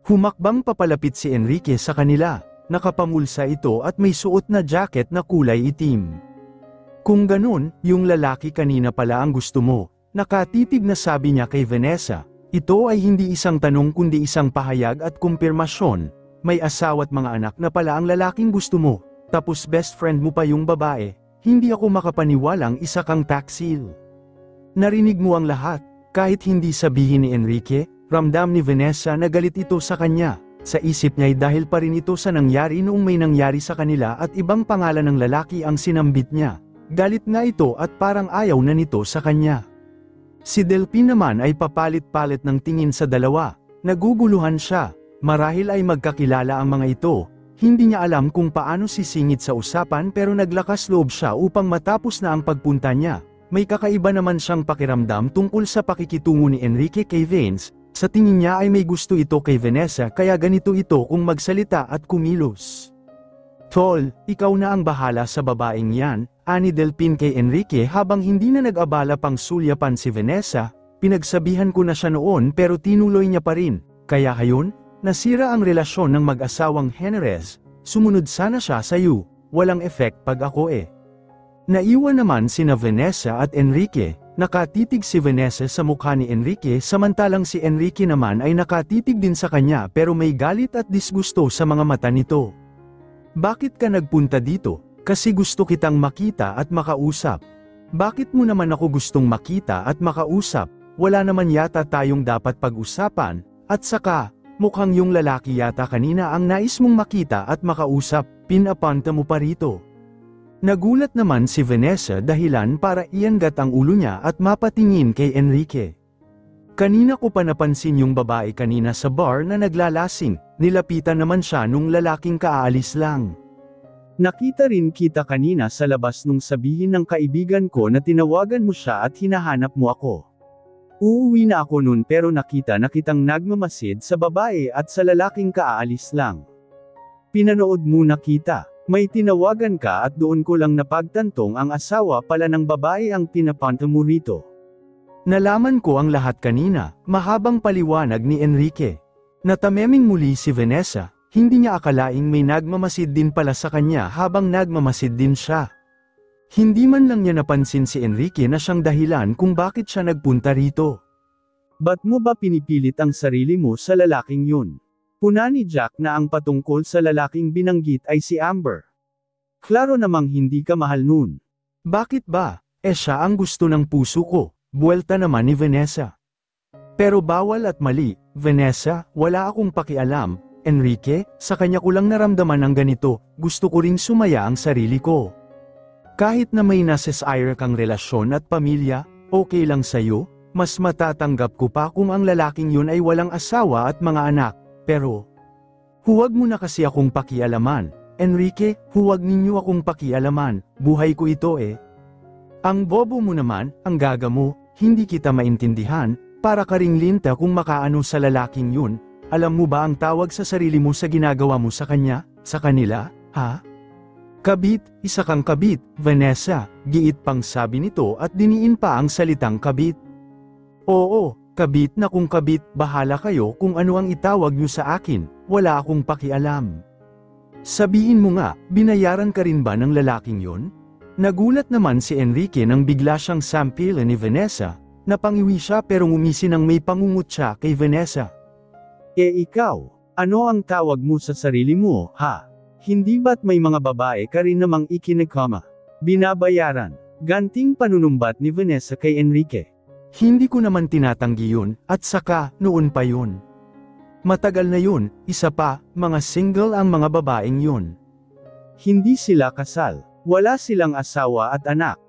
Humakbang papalapit si Enrique sa kanila. Nakapamulsa ito at may suot na jacket na kulay itim. Kung ganun, yung lalaki kanina pala ang gusto mo. Nakatitig na sabi niya kay Vanessa. Ito ay hindi isang tanong kundi isang pahayag at kumpirmasyon. May asawa at mga anak na pala ang lalaking gusto mo. Tapos best friend mo pa yung babae. Hindi ako makapaniwalang isa kang taksil. Narinig mo ang lahat. Kahit hindi sabihin ni Enrique, ramdam ni Vanessa na galit ito sa kanya. Sa isip niya ay dahil pa rin ito sa nangyari noong may nangyari sa kanila at ibang pangalan ng lalaki ang sinambit niya. Galit nga ito at parang ayaw na nito sa kanya. Si Delphine naman ay papalit-palit ng tingin sa dalawa. Naguguluhan siya. Marahil ay magkakilala ang mga ito. Hindi niya alam kung paano sisingit sa usapan pero naglakas loob siya upang matapos na ang pagpunta niya. May kakaiba naman siyang pakiramdam tungkol sa pakikitungo ni Enrique kay Vince. Sa tingin niya ay may gusto ito kay Vanessa kaya ganito ito kung magsalita at kumilos. Tol, ikaw na ang bahala sa babaeng yan, ani Delphine kay Enrique habang hindi na nag-abala pang sulyapan si Vanessa. Pinagsabihan ko na siya noon pero tinuloy niya pa rin, kaya hayon, nasira ang relasyon ng mag-asawang Heneres. Sumunod sana siya sa iyo, walang effect pag ako eh. Naiwan naman sina Vanessa at Enrique. Nakatitig si Vanessa sa mukha ni Enrique samantalang si Enrique naman ay nakatitig din sa kanya pero may galit at disgusto sa mga mata nito. Bakit ka nagpunta dito? Kasi gusto kitang makita at makausap. Bakit mo naman ako gustong makita at makausap? Wala naman yata tayong dapat pag-usapan, at saka, mukhang yung lalaki yata kanina ang nais mong makita at makausap, pinapunta mo pa rito. Nagulat naman si Vanessa dahilan para iangat ang ulo niya at mapatingin kay Enrique. Kanina ko pa napansin yung babae kanina sa bar na naglalasing, nilapitan naman siya nung lalaking kaalis lang. Nakita rin kita kanina sa labas nung sabihin ng kaibigan ko na tinawagan mo siya at hinahanap mo ako. Uuwi na ako nun pero nakita na kitang nagmamasid sa babae at sa lalaking kaalis lang. Pinanood muna kita. May tinawagan ka at doon ko lang napagtantong ang asawa pala ng babae ang pinapunta mo rito. Nalaman ko ang lahat kanina, mahabang paliwanag ni Enrique. Natameming muli si Vanessa, hindi niya akalaing may nagmamasid din pala sa kanya habang nagmamasid din siya. Hindi man lang niya napansin si Enrique na siyang dahilan kung bakit siya nagpunta rito. Ba't mo ba pinipilit ang sarili mo sa lalaking yun? Puna ni Jack na ang patungkol sa lalaking binanggit ay si Amber. Klaro namang hindi ka mahal nun. Bakit ba? Siya ang gusto ng puso ko, buwelta naman ni Vanessa. Pero bawal at mali, Vanessa, wala akong pakialam, Enrique, sa kanya ko lang naramdaman ang ganito, gusto ko ring sumaya ang sarili ko. Kahit na may nasesire kang relasyon at pamilya, okay lang sa'yo, mas matatanggap ko pa kung ang lalaking yun ay walang asawa at mga anak. Pero, huwag mo na kasi akong pakialaman. Enrique, huwag ninyo akong pakialaman, buhay ko ito eh. Ang bobo mo naman, ang gaga mo, hindi kita maintindihan, para ka ring linta kung makaano sa lalaking yun. Alam mo ba ang tawag sa sarili mo sa ginagawa mo sa kanya, sa kanila, ha? Kabit, isa kang kabit, Vanessa, giit pang sabi nito at diniin pa ang salitang kabit. Oo. Kabit na kung kabit, bahala kayo kung ano ang itawag niyo sa akin, wala akong pakialam. Sabihin mo nga, binayaran ka rin ba ng lalaking yon? Nagulat naman si Enrique nang bigla siyang sampilin ni Vanessa, napangiwi siya pero ngumisi nang may pangungut siya kay Vanessa. Ikaw, ano ang tawag mo sa sarili mo, ha? Hindi ba't may mga babae ka rin namang ikinagkama? Binabayaran, ganting panunumbat ni Vanessa kay Enrique. Hindi ko naman tinatanggi yun, at saka, noon pa yun. Matagal na yun, isa pa, mga single ang mga babaeng yun. Hindi sila kasal, wala silang asawa at anak.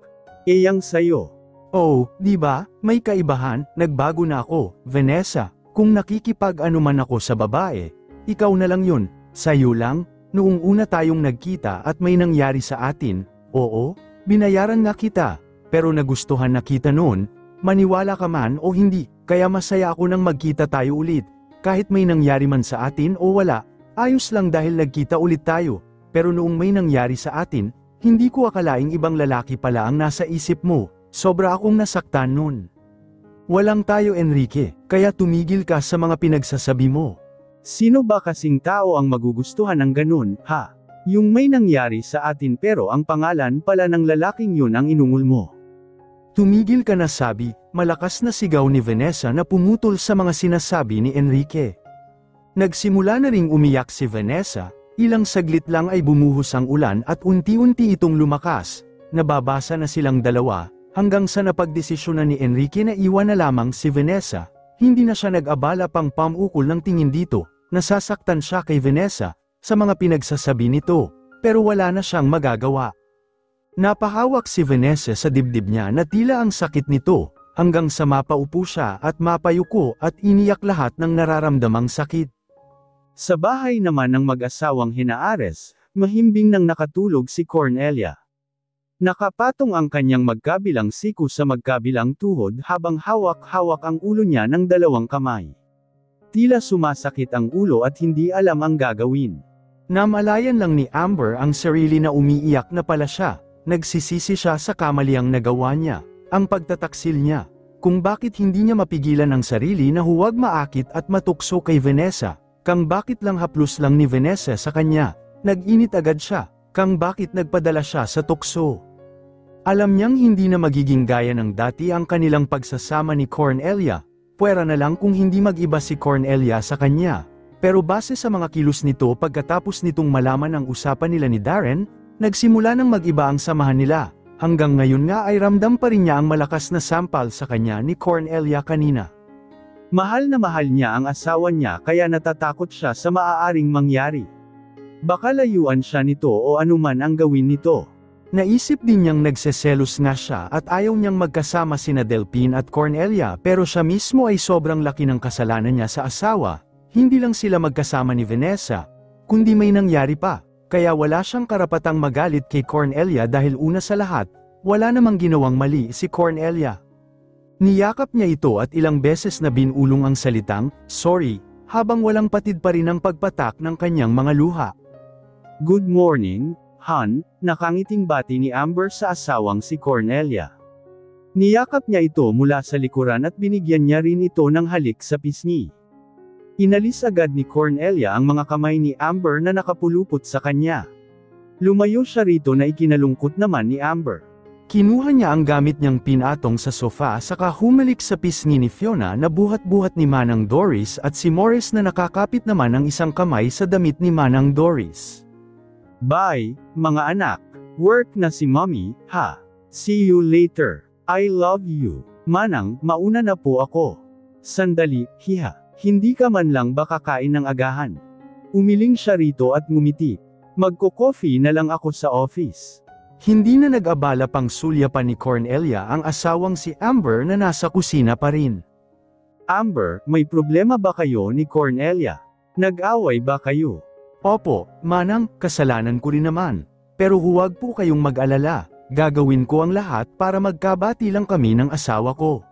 Yang sayo. Oh, di ba, may kaibahan, nagbago na ako, Vanessa, kung nakikipag-ano man ako sa babae, ikaw na lang yun, sayo lang, noong una tayong nagkita at may nangyari sa atin, oo, binayaran nga kita, pero nagustuhan na kita noon. Maniwala ka man o hindi, kaya masaya ako nang magkita tayo ulit. Kahit may nangyari man sa atin o wala, ayos lang dahil nagkita ulit tayo. Pero noong may nangyari sa atin, hindi ko akalaing ibang lalaki pala ang nasa isip mo. Sobra akong nasaktan nun. Walang tayo Enrique, kaya tumigil ka sa mga pinagsasabi mo. Sino ba kasing tao ang magugustuhan ng ganun, ha? Yung may nangyari sa atin pero ang pangalan pala ng lalaking yun ang inungol mo. Tumigil ka na, sabi, malakas na sigaw ni Vanessa na pumutol sa mga sinasabi ni Enrique. Nagsimula na ring umiyak si Vanessa, ilang saglit lang ay bumuhos ang ulan at unti-unti itong lumakas, nababasa na silang dalawa, hanggang sa napagdesisyonan ni Enrique na iwan na lamang si Vanessa. Hindi na siya nag-abala pang pamukol ng tingin dito, nasasaktan siya kay Vanessa, sa mga pinagsasabi nito, pero wala na siyang magagawa. Napahawak si Vanessa sa dibdib niya na tila ang sakit nito, hanggang sa mapaupo siya at mapayuko at iniyak lahat ng nararamdamang sakit. Sa bahay naman ng mag-asawang Henaares, mahimbing nang nakatulog si Cornelia. Nakapatong ang kanyang magkabilang siku sa magkabilang tuhod habang hawak-hawak ang ulo niya ng dalawang kamay. Tila sumasakit ang ulo at hindi alam ang gagawin. Namalayan lang ni Amber ang sarili na umiiyak na pala siya, nagsisisi siya sa kamaliang nagawa niya, ang pagtataksil niya, kung bakit hindi niya mapigilan ang sarili na huwag maakit at matukso kay Vanessa, kang bakit lang haplos lang ni Vanessa sa kanya, nag-init agad siya, kang bakit nagpadala siya sa tukso. Alam niyang hindi na magiging gaya ng dati ang kanilang pagsasama ni Cornelia, puwera na lang kung hindi mag-iba si Cornelia sa kanya, pero base sa mga kilos nito pagkatapos nitong malaman ang usapan nila ni Darren, nagsimula nang mag-iba ang samahan nila, hanggang ngayon nga ay ramdam pa rin niya ang malakas na sampal sa kanya ni Cornelia kanina. Mahal na mahal niya ang asawa niya kaya natatakot siya sa maaaring mangyari. Baka layuan siya nito o anuman ang gawin nito. Naisip din niyang nagseselos nga siya at ayaw niyang magkasama sina Delphine at Cornelia pero siya mismo ay sobrang laki ng kasalanan niya sa asawa, hindi lang sila magkasama ni Vanessa, kundi may nangyari pa, kaya wala siyang karapatang magalit kay Cornelia dahil una sa lahat, wala namang ginawang mali si Cornelia. Niyakap niya ito at ilang beses na binulong ang salitang, sorry, habang walang patid pa rin ang pagpatak ng kanyang mga luha. Good morning, Han, nakangiting bati ni Amber sa asawang si Cornelia. Niyakap niya ito mula sa likuran at binigyan niya rin ito ng halik sa pisngi. Inalis agad ni Cornelia ang mga kamay ni Amber na nakapulupot sa kanya. Lumayo siya rito na ikinalungkot naman ni Amber. Kinuha niya ang gamit niyang pinatong sa sofa saka humalik sa pisngi ni Fiona na buhat-buhat ni Manang Doris at si Morris na nakakapit naman ang isang kamay sa damit ni Manang Doris. Bye, mga anak. Work na si Mommy, ha? See you later. I love you. Manang, mauna na po ako. Sandali, hiha. Hindi ka man lang ba kakain ng agahan? Umiling siya rito at ngumiti. Magko-coffee na lang ako sa office. Hindi na nag-abala pang sulyapan ni Cornelia ang asawang si Amber na nasa kusina pa rin. Amber, may problema ba kayo ni Cornelia? Nag-away ba kayo? Opo, Manang, kasalanan ko rin naman. Pero huwag po kayong mag-alala, gagawin ko ang lahat para magkabati lang kami ng asawa ko.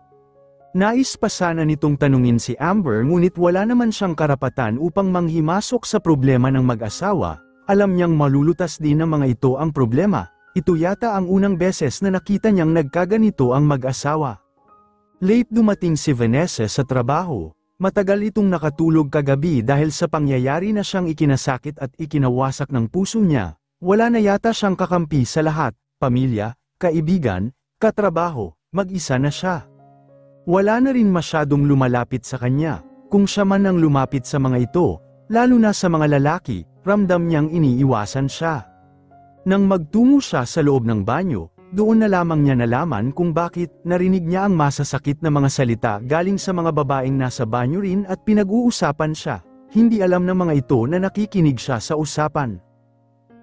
Nais pa sana nitong tanungin si Amber ngunit wala naman siyang karapatan upang manghimasok sa problema ng mag-asawa, alam niyang malulutas din ng mga ito ang problema. Ito yata ang unang beses na nakita niyang nagkaganito ang mag-asawa. Late dumating si Vanessa sa trabaho, matagal itong nakatulog kagabi dahil sa pangyayari na siyang ikinasakit at ikinawasak ng puso niya, wala na yata siyang kakampi sa lahat, pamilya, kaibigan, katrabaho, mag-isa na siya. Wala na rin masyadong lumalapit sa kanya, kung siya man ang lumapit sa mga ito, lalo na sa mga lalaki, ramdam niyang iniiwasan siya. Nang magtungo siya sa loob ng banyo, doon na lamang niya nalaman kung bakit narinig niya ang masasakit na mga salita galing sa mga babaeng nasa banyo rin at pinag-uusapan siya. Hindi alam ng mga ito na nakikinig siya sa usapan.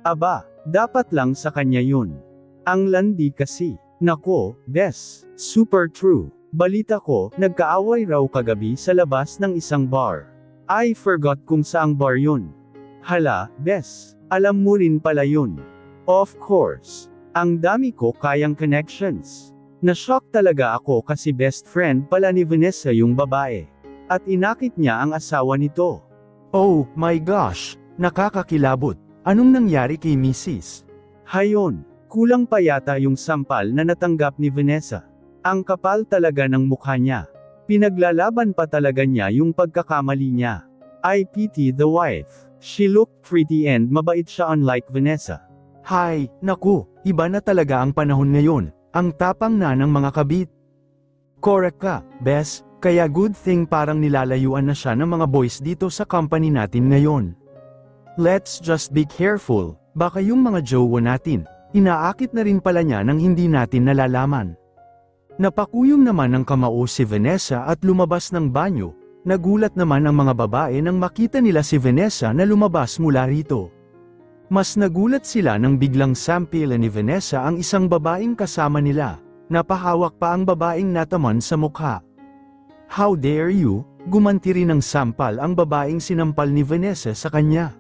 Aba, dapat lang sa kanya yun. Ang landi kasi. Nako, Bes, super true. Balita ko, nagkaaway raw kagabi sa labas ng isang bar. I forgot kung saang bar yun. Hala, Bes, alam mo rin pala yun. Of course. Ang dami ko kayang connections. Na-shock talaga ako kasi best friend pala ni Vanessa yung babae. At inakit niya ang asawa nito. Oh my gosh, nakakakilabot. Anong nangyari kay Mrs.? Hayon, kulang pa yata yung sampal na natanggap ni Vanessa. Ang kapal talaga ng mukha niya. Pinaglalaban pa talaga niya yung pagkakamali niya. I pity the wife. She looked pretty and mabait siya unlike Vanessa. Hay, naku, iba na talaga ang panahon ngayon, ang tapang na ng mga kabit. Correct ka, Bes, kaya good thing parang nilalayuan na siya ng mga boys dito sa company natin ngayon. Let's just be careful, baka yung mga jowa natin, inaakit na rin pala niya nang hindi natin nalalaman. Napakuyom naman ng kamao si Vanessa at lumabas ng banyo. Nagulat naman ang mga babae nang makita nila si Vanessa na lumabas mula rito. Mas nagulat sila nang biglang sampilan ni Vanessa ang isang babaeng kasama nila. Napahawak pa ang babaeng nataman sa mukha. How dare you? Gumanti rin ng sampal ang babaeng sinampal ni Vanessa sa kanya.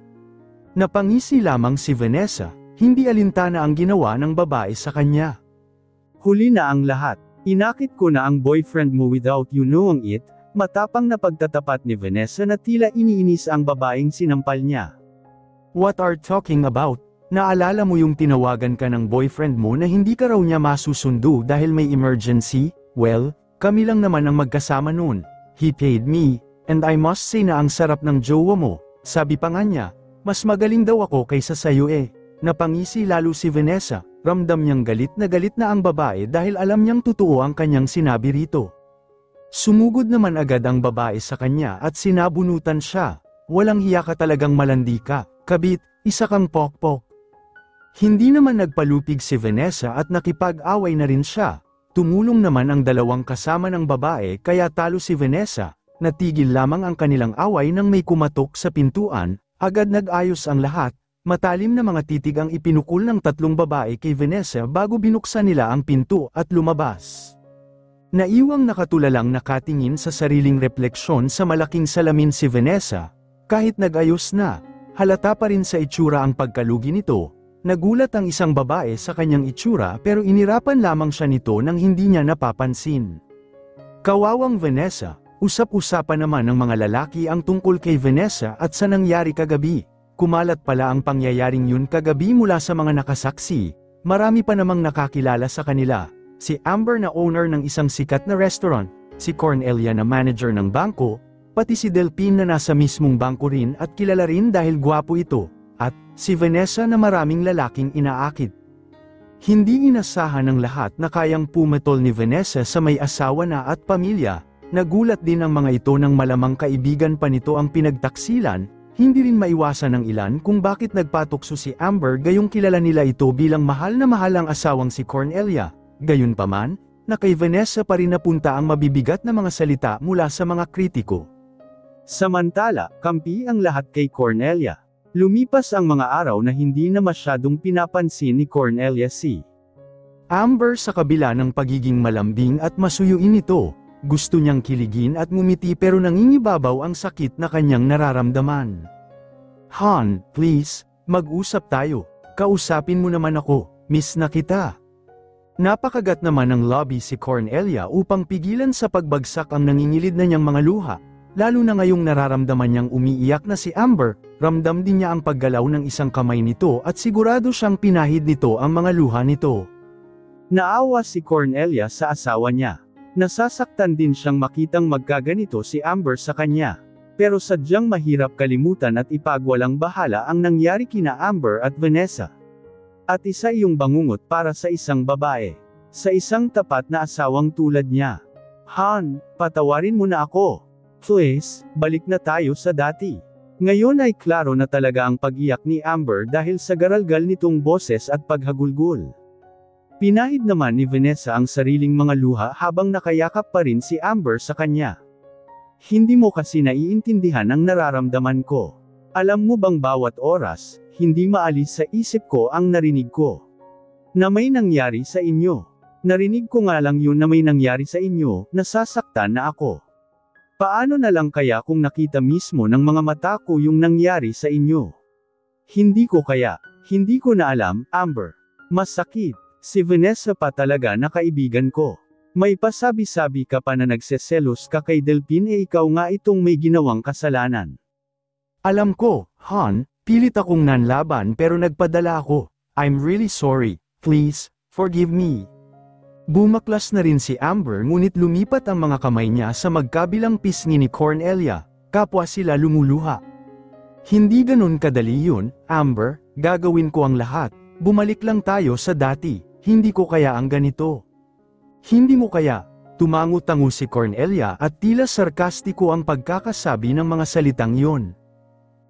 Napangisi lamang si Vanessa, hindi alintana ang ginawa ng babae sa kanya. Huli na ang lahat. Inakit ko na ang boyfriend mo without you knowing it. Matapang na pagtatapat ni Vanessa na tila iniinis ang babaeng sinampal niya. What are talking about? Naalala mo yung tinawagan ka ng boyfriend mo na hindi ka raw niya masusundo dahil may emergency? Well, kami lang naman ang magkasama noon. He paid me, and I must say na ang sarap ng jowa mo. Sabi pa nga niya, mas magaling daw ako kaysa sayo eh. Napangisi lalo si Vanessa, ramdam niyang galit na ang babae dahil alam niyang totoo ang kanyang sinabi rito. Sumugod naman agad ang babae sa kanya at sinabunutan siya. Walang hiya ka talagang malandi ka, kabit, isa kang pokpok. Hindi naman nagpalupig si Vanessa at nakipag-away na rin siya. Tumulong naman ang dalawang kasama ng babae kaya talo si Vanessa. Natigil lamang ang kanilang away nang may kumatok sa pintuan, agad nag-ayos ang lahat. Matalim na mga titig ang ipinukul ng tatlong babae kay Vanessa bago binuksan nila ang pinto at lumabas. Naiwang nakatulalang nakatingin sa sariling refleksyon sa malaking salamin si Vanessa. Kahit nag-ayos na, halata pa rin sa itsura ang pagkalugi nito. Nagulat ang isang babae sa kanyang itsura pero inirapan lamang siya nito nang hindi niya napapansin. Kawawang Vanessa, usap-usapan naman ng mga lalaki ang tungkol kay Vanessa at sa nangyari kagabi. Kumalat pala ang pangyayaring yun kagabi mula sa mga nakasaksi. Marami pa namang nakakilala sa kanila. Si Amber na owner ng isang sikat na restaurant, si Cornelia na manager ng bangko, pati si Delphine na nasa mismong bangko rin at kilala rin dahil gwapo ito, at si Vanessa na maraming lalaking inaakit. Hindi inasahan ng lahat na kayang pumatol ni Vanessa sa may asawa na at pamilya. Nagulat din ang mga ito nang malamang kaibigan pa nito ang pinagtaksilan. Hindi rin maiwasan ng ilan kung bakit nagpatukso si Amber gayong kilala nila ito bilang mahal na mahal ang asawang si Cornelia. Gayunpaman, na kay Vanessa pa rin napunta ang mabibigat na mga salita mula sa mga kritiko. Samantala, kampi ang lahat kay Cornelia. Lumipas ang mga araw na hindi na masyadong pinapansin ni Cornelia si Amber sa kabila ng pagiging malambing at masuyuin nito. Gusto niyang kiligin at ngumiti pero nangingibabaw ang sakit na kanyang nararamdaman. Han, please, mag-usap tayo. Kausapin mo naman ako, miss na kita. Napakagat naman ng lobby si Cornelia upang pigilan sa pagbagsak ang nangingilid na niyang mga luha, lalo na ngayong nararamdaman niyang umiiyak na si Amber, ramdam din niya ang paggalaw ng isang kamay nito at sigurado siyang pinahid nito ang mga luha nito. Naawa si Cornelia sa asawa niya. Nasasaktan din siyang makitang magkaganito si Amber sa kanya. Pero sadyang mahirap kalimutan at ipagwalang bahala ang nangyari kina Amber at Vanessa. At isa iyong bangungot para sa isang babae. Sa isang tapat na asawang tulad niya. Han, patawarin mo na ako. Please, balik na tayo sa dati. Ngayon ay klaro na talaga ang pag-iyak ni Amber dahil sa garalgal nitong boses at paghagulgol. Pinahid naman ni Vanessa ang sariling mga luha habang nakayakap pa rin si Amber sa kanya. Hindi mo kasi naiintindihan ang nararamdaman ko. Alam mo bang bawat oras, hindi maalis sa isip ko ang narinig ko. Na may nangyari sa inyo. Narinig ko nga lang yun na may nangyari sa inyo, nasasaktan na ako. Paano na lang kaya kung nakita mismo ng mga mata ko yung nangyari sa inyo? Hindi ko kaya, hindi ko na alam, Amber. Masakit, si Vanessa pa talaga na kaibigan ko. May pasabi-sabi ka pa na nagseselos ka kay Delphine ikaw nga itong may ginawang kasalanan. Alam ko, Han, pilit akong nanlaban pero nagpadala ako. I'm really sorry, please, forgive me. Bumaklas na rin si Amber ngunit lumipat ang mga kamay niya sa magkabilang pisngi ni Cornelia. kapwa sila lumuluha. Hindi ganun kadali yun, Amber, gagawin ko ang lahat, bumalik lang tayo sa dati, hindi ko kaya ang ganito. Hindi mo kaya, tumango-tango si Cornelia at tila sarkastiko ang pagkakasabi ng mga salitang yon.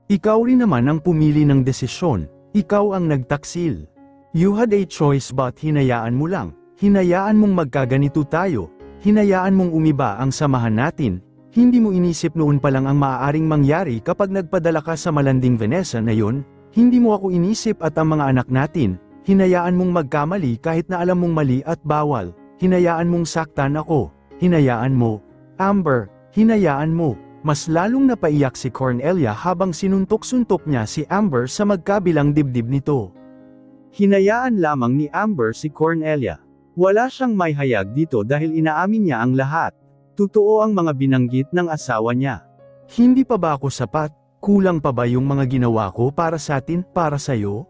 Ikaw rin naman ang pumili ng desisyon, ikaw ang nagtaksil. You had a choice but hinayaan mo lang, hinayaan mong magkaganito tayo, hinayaan mong umiba ang samahan natin. Hindi mo inisip noon pa lang ang maaaring mangyari kapag nagpadala ka sa malanding Vanessa na yun, hindi mo ako inisip at ang mga anak natin, hinayaan mong magkamali kahit na alam mong mali at bawal, hinayaan mong saktan ako, hinayaan mo, Amber, hinayaan mo. Mas lalong napaiyak si Cornelia habang sinuntok-suntok niya si Amber sa magkabilang dibdib nito. Hinayaan lamang ni Amber si Cornelia. Wala siyang may hayag dito dahil inaamin niya ang lahat. Totoo ang mga binanggit ng asawa niya. Hindi pa ba ako sapat? Kulang pa ba yung mga ginawa ko para sa atin, para sa'yo?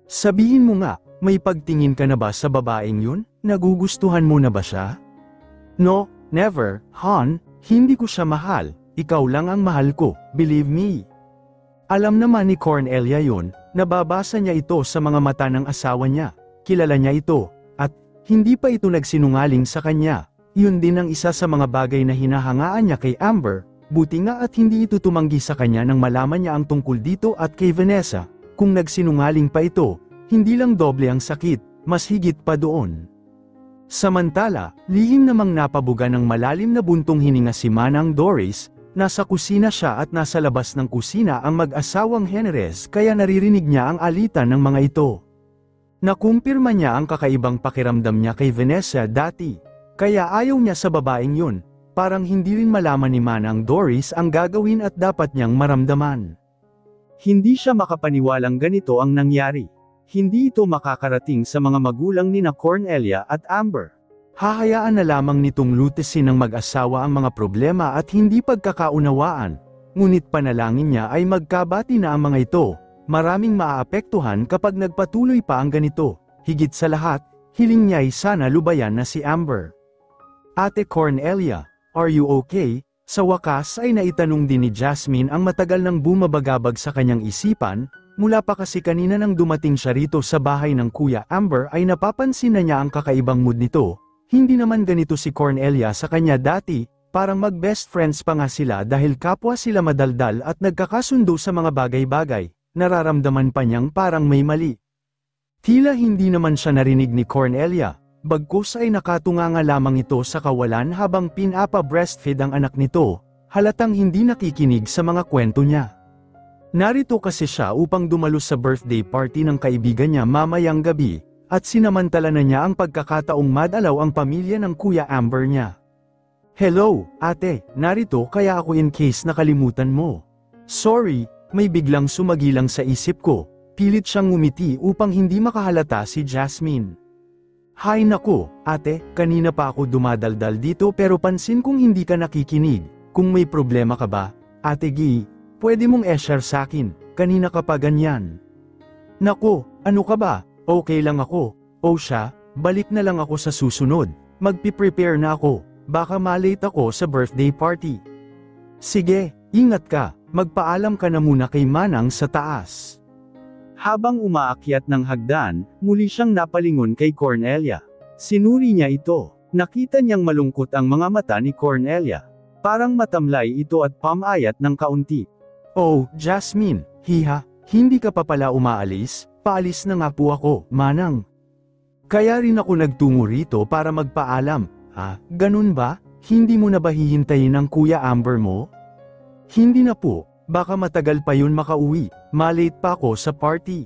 Sabihin mo nga, may pagtingin ka na ba sa babaeng yun? Nagugustuhan mo na ba siya? No, never, hon, hindi ko siya mahal, ikaw lang ang mahal ko, believe me. Alam naman ni Cornelia yun, nababasa niya ito sa mga mata ng asawa niya, kilala niya ito, at hindi pa ito nagsinungaling sa kanya. Yun din ang isa sa mga bagay na hinahangaan niya kay Amber, buti nga at hindi ito tumanggi sa kanya nang malaman niya ang tungkol dito at kay Vanessa, kung nagsinungaling pa ito, hindi lang doble ang sakit, mas higit pa doon. Samantala, lihim namang napabuga ng malalim na buntong hininga si Manang Doris, nasa kusina siya at nasa labas ng kusina ang mag-asawang Heneres kaya naririnig niya ang alitan ng mga ito. Nakumpirma niya ang kakaibang pakiramdam niya kay Vanessa dati. Kaya ayaw niya sa babaeng yun, parang hindi rin malaman ni Manang Doris ang gagawin at dapat niyang maramdaman. Hindi siya makapaniwalang ganito ang nangyari. Hindi ito makakarating sa mga magulang ni na Cornelia at Amber. Hahayaan na lamang nitong lutesin ng mag-asawa ang mga problema at hindi pagkakaunawaan, ngunit panalangin niya ay magkabati na ang mga ito, maraming maaapektuhan kapag nagpatuloy pa ang ganito, higit sa lahat, hiling niya ay sana lubayan na si Amber. Ate Cornelia, are you okay? Sa wakas ay naitanong din ni Jasmine ang matagal nang bumabagabag sa kanyang isipan, mula pa kasi kanina nang dumating siya rito sa bahay ng Kuya Amber ay napapansin na niya ang kakaibang mood nito, hindi naman ganito si Cornelia sa kanya dati, parang mag-best friends pa nga sila dahil kapwa sila madaldal at nagkakasundo sa mga bagay-bagay, nararamdaman pa niyang parang may mali. Tila hindi naman siya narinig ni Cornelia. Bagkus ay nakatunganga lamang ito sa kawalan habang pinapa-breastfeed ang anak nito, halatang hindi nakikinig sa mga kwento niya. Narito kasi siya upang dumalo sa birthday party ng kaibigan niya mamayang gabi, at sinamantala na niya ang pagkakataong madalaw ang pamilya ng Kuya Amber niya. Hello, ate, narito kaya ako in case nakalimutan mo. Sorry, may biglang sumagilang sa isip ko, pilit siyang ngumiti upang hindi makahalata si Jasmine. Hay nako, ate, kanina pa ako dumadaldal dito pero pansin kong hindi ka nakikinig. Kung may problema ka ba, ate Gi, pwede mong e-share sakin, kanina ka pa ganyan. Nako, ano ka ba, okay lang ako, o siya, balik na lang ako sa susunod, magpiprepare na ako, baka malate ako sa birthday party. Sige, ingat ka, magpaalam ka na muna kay Manang sa taas. Habang umaakyat ng hagdan, muli siyang napalingon kay Cornelia. Sinuri niya ito. Nakita niyang malungkot ang mga mata ni Cornelia. Parang matamlay ito at pamayat ng kaunti. Oh, Jasmine, hiha, hindi ka pa pala umaalis? Paalis na nga po ako, Manang. Kaya rin ako nagtungo rito para magpaalam. Ganun ba? Hindi mo na ba hihintayin ang Kuya Amber mo? Hindi na po. Baka matagal pa yun makauwi, malate pa ako sa party.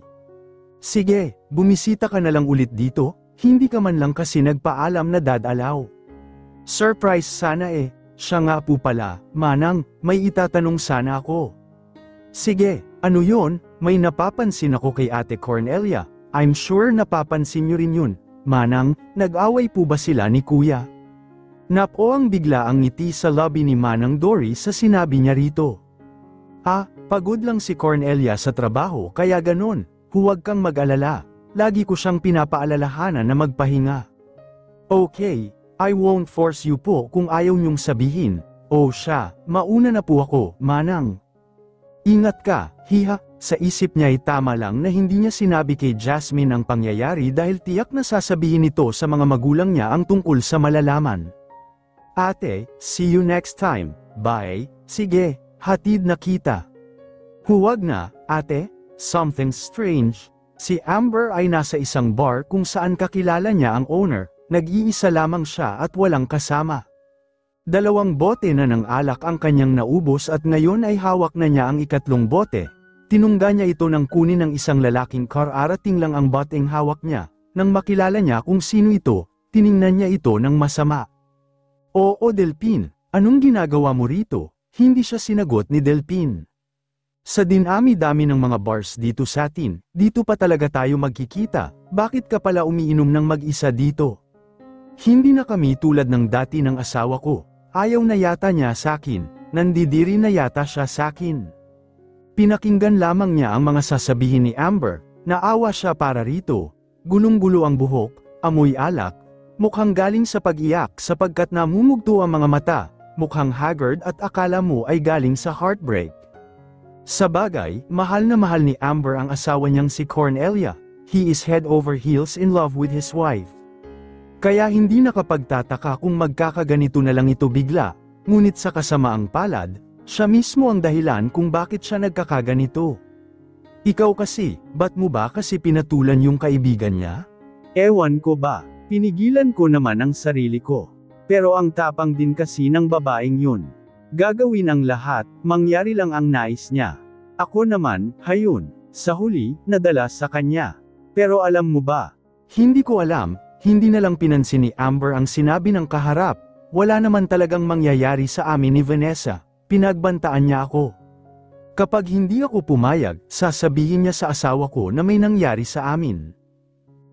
Sige, bumisita ka na lang ulit dito, hindi ka man lang kasi nagpaalam na dadalaw. Surprise sana eh, siya nga po pala, Manang, may itatanong sana ako. Sige, ano yon? May napapansin ako kay Ate Cornelia, I'm sure napapansin niyo rin yun. Manang, nag-away po ba sila ni Kuya? Napoang bigla ang ngiti sa lobby ni Manang Doris sa sinabi niya rito. Pagod lang si Cornelia sa trabaho kaya ganun, huwag kang mag-alala, lagi ko siyang pinapaalalahanan na magpahinga. Okay, I won't force you po kung ayaw niyong sabihin, Oh siya, mauna na po ako, manang. Ingat ka, hiha. Sa isip niya ay tama lang na hindi niya sinabi kay Jasmine ang pangyayari dahil tiyak na sasabihin nito sa mga magulang niya ang tungkol sa malalaman. Ate, see you next time, bye, sige, hatid na kita. Huwag na, ate, something strange. Si Amber ay nasa isang bar kung saan kakilala niya ang owner, nag-iisa lamang siya at walang kasama. 2 bote na ng alak ang kanyang naubos at ngayon ay hawak na niya ang 3 bote. Tinungga niya ito ng kunin ng isang lalaking car arating lang ang boteng hawak niya. Nang makilala niya kung sino ito, tiningnan niya ito ng masama. Oo Delphin, anong ginagawa mo rito? Hindi siya sinagot ni Delphin. Sa dinami-dami ng mga bars dito sa atin, dito pa talaga tayo magkikita, bakit ka pala umiinom ng mag-isa dito? Hindi na kami tulad ng dati ng asawa ko, ayaw na yata niya sa akin, nandidiri na yata siya sa akin. Pinakinggan lamang niya ang mga sasabihin ni Amber, naawa siya para rito, gulong-gulo ang buhok, amoy alak, mukhang galing sa pag-iyak sapagkat namumugto ang mga mata, mukhang haggard at akala mo ay galing sa heartbreak. Sa bagay, mahal na mahal ni Amber ang asawa niyang si Cornelia, he is head over heels in love with his wife. Kaya hindi nakapagtataka kung magkakaganito na lang ito bigla, ngunit sa kasamaang palad, siya mismo ang dahilan kung bakit siya nagkakaganito. Ikaw kasi, ba't mo ba kasi pinatulan yung kaibigan niya? Ewan ko ba, pinigilan ko naman ang sarili ko. Pero ang tapang din kasi ng babaeng yun. Gagawin ang lahat, mangyari lang ang nais niya. Ako naman, hayun, sa huli, nadala sa kanya. Pero alam mo ba? Hindi ko alam, hindi na lang pinansin ni Amber ang sinabi ng kaharap, wala naman talagang mangyayari sa amin ni Vanessa. Pinagbantaan niya ako. Kapag hindi ako pumayag, sasabihin niya sa asawa ko na may nangyari sa amin.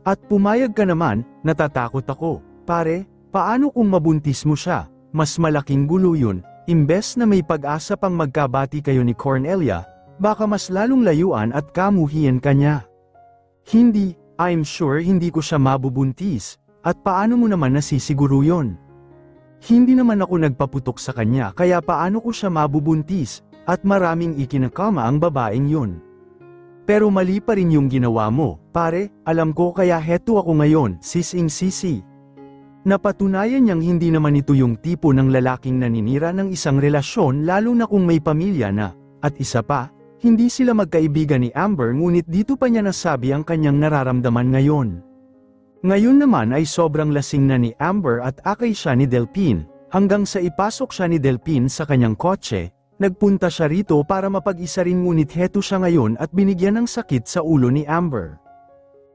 At pumayag ka naman, natatakot ako. Pare, paano kung mabuntis mo siya? Mas malaking gulo yun, imbes na may pag-asa pang magkabati kayo ni Cornelia, baka mas lalong layuan at kamuhian ka niya. Hindi, I'm sure hindi ko siya mabubuntis, at paano mo naman nasisiguro yun? Hindi naman ako nagpaputok sa kanya kaya paano ko siya mabubuntis, at maraming ikinakama ang babaeng yun. Pero mali pa rin yung ginawa mo, pare, alam ko kaya heto ako ngayon, sising-sisi. Napatunayan niyang hindi naman ito yung tipo ng lalaking naninira ng isang relasyon lalo na kung may pamilya na, at isa pa, hindi sila magkaibigan ni Amber ngunit dito pa niya nasabi ang kanyang nararamdaman ngayon. Ngayon naman ay sobrang lasing na ni Amber at akay siya ni Delphin, hanggang sa ipasok siya ni Delphin sa kanyang kotse, nagpunta siya rito para mapag-isa rin ngunit heto siya ngayon at binigyan ng sakit sa ulo ni Amber.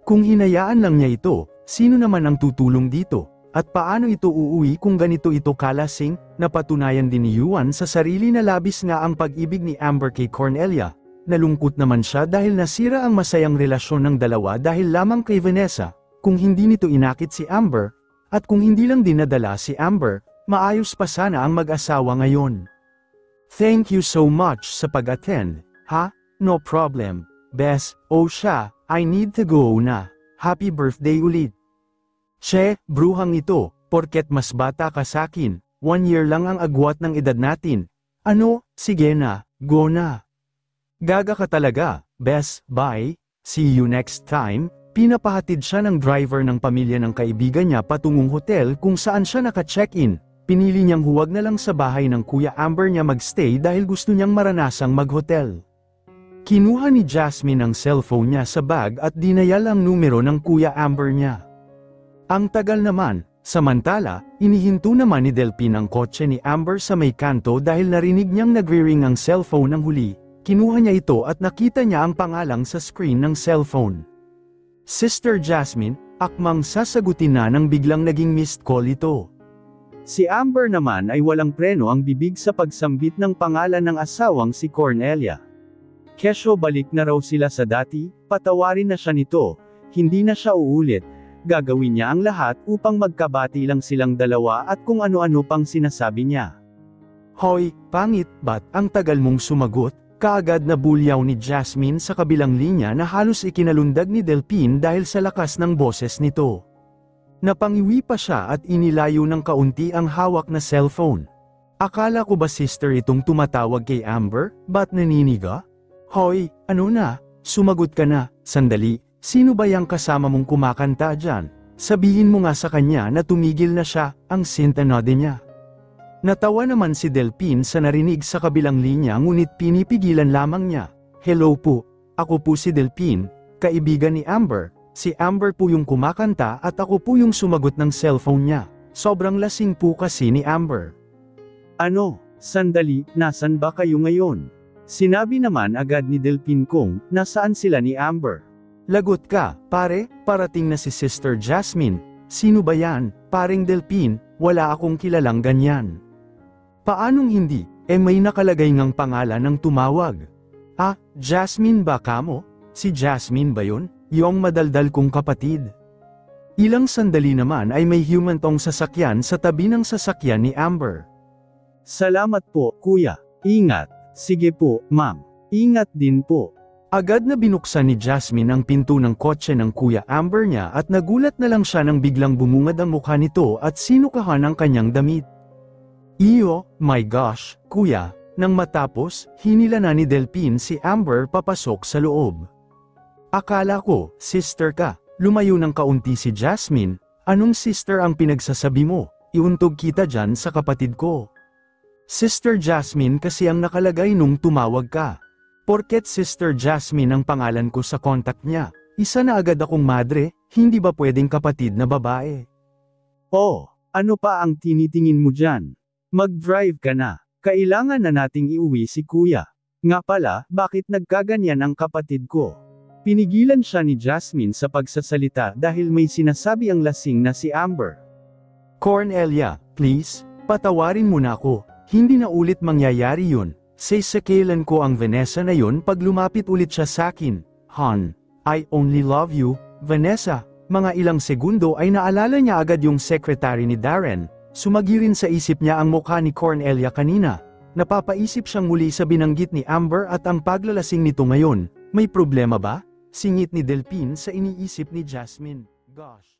Kung hinayaan lang niya ito, sino naman ang tutulong dito, at paano ito uuwi kung ganito ito kalasing, napatunayan din ni Yuan sa sarili na labis nga ang pag-ibig ni Amber kay Cornelia, nalungkot naman siya dahil nasira ang masayang relasyon ng dalawa dahil lamang kay Vanessa. Kung hindi nito inakit si Amber, at kung hindi lang dinadala si Amber, maayos pa sana ang mag-asawa ngayon. Thank you so much sa pag-attend, ha? No problem. Bes, oh siya, I need to go na. Happy birthday ulit. Che, bruhang ito, porket mas bata ka sakin, 1 year lang ang agwat ng edad natin. Ano, sige na, go na. Gaga ka talaga, Bes, bye, see you next time. Pinapahatid siya ng driver ng pamilya ng kaibigan niya patungong hotel kung saan siya naka-check-in. Pinili niyang huwag na lang sa bahay ng Kuya Amber niya magstay dahil gusto niyang maranasang mag-hotel. Kinuha ni Jasmine ang cellphone niya sa bag at dinayal ang numero ng Kuya Amber niya. Ang tagal naman, samantala, inihinto naman ni Delphin ang kotse ni Amber sa may kanto dahil narinig niyang nagre-ring ang cellphone ng huli. Kinuha niya ito at nakita niya ang pangalang sa screen ng cellphone. Sister Jasmine, akmang sasagutin na nang biglang naging missed call ito. Si Amber naman ay walang preno ang bibig sa pagsambit ng pangalan ng asawang si Cornelia. Kesyo balik na raw sila sa dati, patawarin na siya nito, hindi na siya uulit, gagawin niya ang lahat upang magkabati lang silang dalawa at kung ano-ano pang sinasabi niya. Hoy, pangit, ba't ang tagal mong sumagot? Kaagad na bulyaw ni Jasmine sa kabilang linya na halos ikinalundag ni Delphin dahil sa lakas ng boses nito. Napangiwi pa siya at inilayo ng kaunti ang hawak na cellphone. Akala ko ba sister itong tumatawag kay Amber? Ba't naniniga? Hoy, ano na? Sumagot ka na. Sandali, sino ba yang kasama mong kumakanta dyan? Sabihin mo nga sa kanya na tumigil na siya, ang sintanode niya. Natawa naman si Delphine sa narinig sa kabilang linya ngunit pinipigilan lamang niya. Hello po, ako po si Delphine, kaibigan ni Amber. Si Amber po yung kumakanta at ako po yung sumagot ng cellphone niya. Sobrang lasing po kasi ni Amber. Ano, sandali, nasan ba kayo ngayon? Sinabi naman agad ni Delphine kung nasaan sila ni Amber. Lagot ka, pare, parating na si Sister Jasmine. Sino ba yan, paring Delphine? Wala akong kilalang ganyan. Paanong hindi? May nakalagay ngang pangalan ng tumawag. Ah, Jasmine ba kamo? Si Jasmine ba yun? Yung madaldal kong kapatid. Ilang sandali naman ay may humantong sasakyan sa tabi ng sasakyan ni Amber. Salamat po, kuya. Ingat. Sige po, ma'am. Ingat din po. Agad na binuksan ni Jasmine ang pinto ng kotse ng Kuya Amber niya at nagulat na lang siya nang biglang bumungad ang mukha nito at sinukahan ang kanyang damit. Iyo, my gosh, kuya, nang matapos, hinila na ni Delphine si Amber papasok sa loob. Akala ko, sister ka, lumayo ng kaunti si Jasmine, anong sister ang pinagsasabi mo, iuntog kita dyan sa kapatid ko. Sister Jasmine kasi ang nakalagay nung tumawag ka. Porket Sister Jasmine ang pangalan ko sa contact niya, isa na agad akong madre, hindi ba pwedeng kapatid na babae? Oh, ano pa ang tinitingin mo dyan? Mag-drive ka na, kailangan na nating iuwi si kuya. Nga pala, bakit nagkaganyan ang kapatid ko? Pinigilan siya ni Jasmine sa pagsasalita dahil may sinasabi ang lasing na si Amber. Cornelia, please, patawarin mo na ako, hindi na ulit mangyayari yun. Sasakilan ko ang Vanessa na yun pag lumapit ulit siya sakin. Han, I only love you, Vanessa. Mga ilang segundo ay naalala niya agad yung secretary ni Darren. Sumagirin sa isip niya ang mukha ni Cornelia kanina. Napapaisip siyang muli sa binanggit ni Amber at ang paglalasing nito ngayon. May problema ba? Singit ni Delphine sa iniisip ni Jasmine. Gosh.